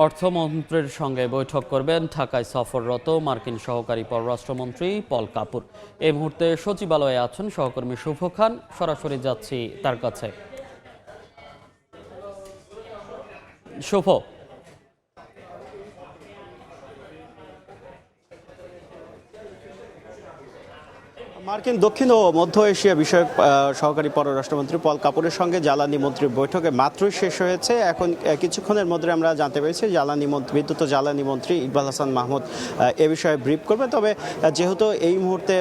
অর্থমন্ত্রীর সঙ্গে বৈঠক করবেন ঢাকায় সফররত মার্কিন সহকারী পররাষ্ট্রমন্ত্রী পল কাপুর। এই মুহূর্তে সচিবালয়ে আছেন সহকর্মী শুভ খান। সরাসরি যাচ্ছি তার কাছে। শুভ, মার্কিন দক্ষিণ ও মধ্য এশিয়া বিষয়ক সহকারী পররাষ্ট্রমন্ত্রী পল কাপুরের সঙ্গে জ্বালানি মন্ত্রীর বৈঠকে মাত্রই শেষ হয়েছে। এখন কিছুক্ষণের মধ্যে আমরা জানতে পেরেছি বিদ্যুৎ ও জ্বালানি মন্ত্রী ইকবাল হাসান মাহমুদ এ বিষয়ে ব্রিফ করবেন। তবে যেহেতু এই মুহূর্তে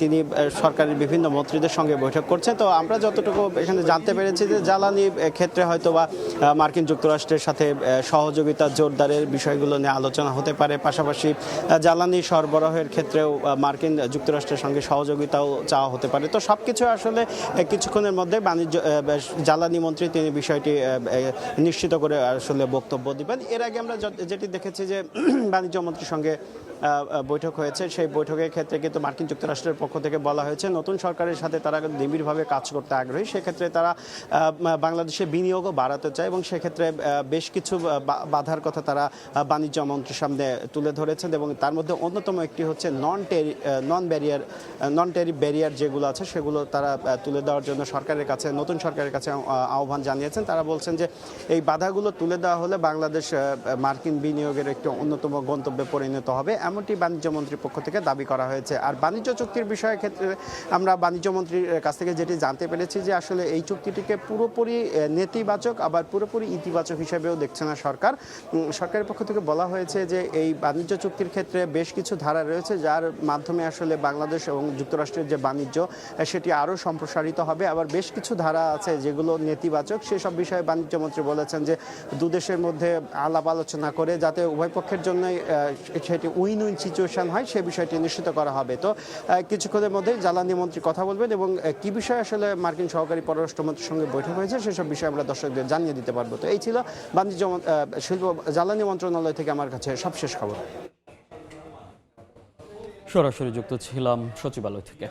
তিনি সরকারের বিভিন্ন মন্ত্রীদের সঙ্গে বৈঠক করছেন, তো আমরা যতটুকু এখানে জানতে পেরেছি যে জ্বালানি ক্ষেত্রে হয়তো বা মার্কিন যুক্তরাষ্ট্রের সাথে সহযোগিতা জোরদারের বিষয়গুলো নিয়ে আলোচনা হতে পারে। পাশাপাশি জ্বালানি সরবরাহের ক্ষেত্রেও মার্কিন যুক্তরাষ্ট্রের সঙ্গে সহযোগিতাও চাওয়া হতে পারে। তো সবকিছু আসলে কিছুক্ষণের মধ্যে জ্বালানি মন্ত্রী তিনি বিষয়টি নিশ্চিত করে আসলে বক্তব্য দিবেন। এর আগে আমরা যেটি দেখেছি যে বাণিজ্য মন্ত্রীর সঙ্গে বৈঠক হয়েছে, সেই বৈঠকের ক্ষেত্রে কিন্তু মার্কিন যুক্তরাষ্ট্রের পক্ষ থেকে বলা হয়েছে নতুন সরকারের সাথে তারা নিবিড়ভাবে কাজ করতে আগ্রহী। সেক্ষেত্রে তারা বাংলাদেশে বিনিয়োগও বাড়াতে চায় এবং সেক্ষেত্রে বেশ কিছু বাধার কথা তারা বাণিজ্য মন্ত্রীর সামনে তুলে ধরেছেন এবং তার মধ্যে অন্যতম একটি হচ্ছে নন ট্যারিফ ব্যারিয়ার যেগুলো আছে সেগুলো তারা তুলে দেওয়ার জন্য নতুন সরকারের কাছে আহ্বান জানিয়েছেন। তারা বলছেন যে এই বাধাগুলো তুলে দেওয়া হলে বাংলাদেশ মার্কিন বিনিয়োগের একটি অন্যতম গন্তব্যে পরিণত হবে, এমনটি বাণিজ্য মন্ত্রীর পক্ষ থেকে দাবি করা হয়েছে। আর বাণিজ্য চুক্তির বিষয়ের ক্ষেত্রে আমরা বাণিজ্য মন্ত্রীর কাছ থেকে যেটি জানতে পেরেছি যে আসলে এই চুক্তিটিকে পুরোপুরি নেতিবাচক আবার পুরোপুরি ইতিবাচক হিসেবেও দেখছে না সরকার। সরকারের পক্ষ থেকে বলা হয়েছে যে এই বাণিজ্য চুক্তির ক্ষেত্রে বেশ কিছু ধারা রয়েছে যার মাধ্যমে আসলে বাংলাদেশ এবং যুক্তরাষ্ট্রের যে বাণিজ্য সেটি আরও সম্প্রসারিত হবে। আবার বেশ কিছু ধারা আছে যেগুলো নেতিবাচক। সেসব বিষয়ে বাণিজ্য মন্ত্রী বলেছেন যে দুদেশের মধ্যে আলাপ আলোচনা করে যাতে উভয় পক্ষের জন্যই সেটি উইন উইন সিচুয়েশন হয় সে বিষয়টি নিশ্চিত করা হবে। তো কিছুক্ষণের মধ্যেই জ্বালানি মন্ত্রী কথা বলবেন এবং কি বিষয়ে আসলে মার্কিন সহকারী পররাষ্ট্রমন্ত্রীর সঙ্গে বৈঠক হয়েছে সেসব বিষয়ে আমরা দর্শকদের জানিয়ে দিতে পারবো। তো এই ছিল জ্বালানি মন্ত্রণালয় থেকে আমার কাছে সবশেষ খবর। সরাসরি যুক্ত ছিলাম সচিবালয় থেকে।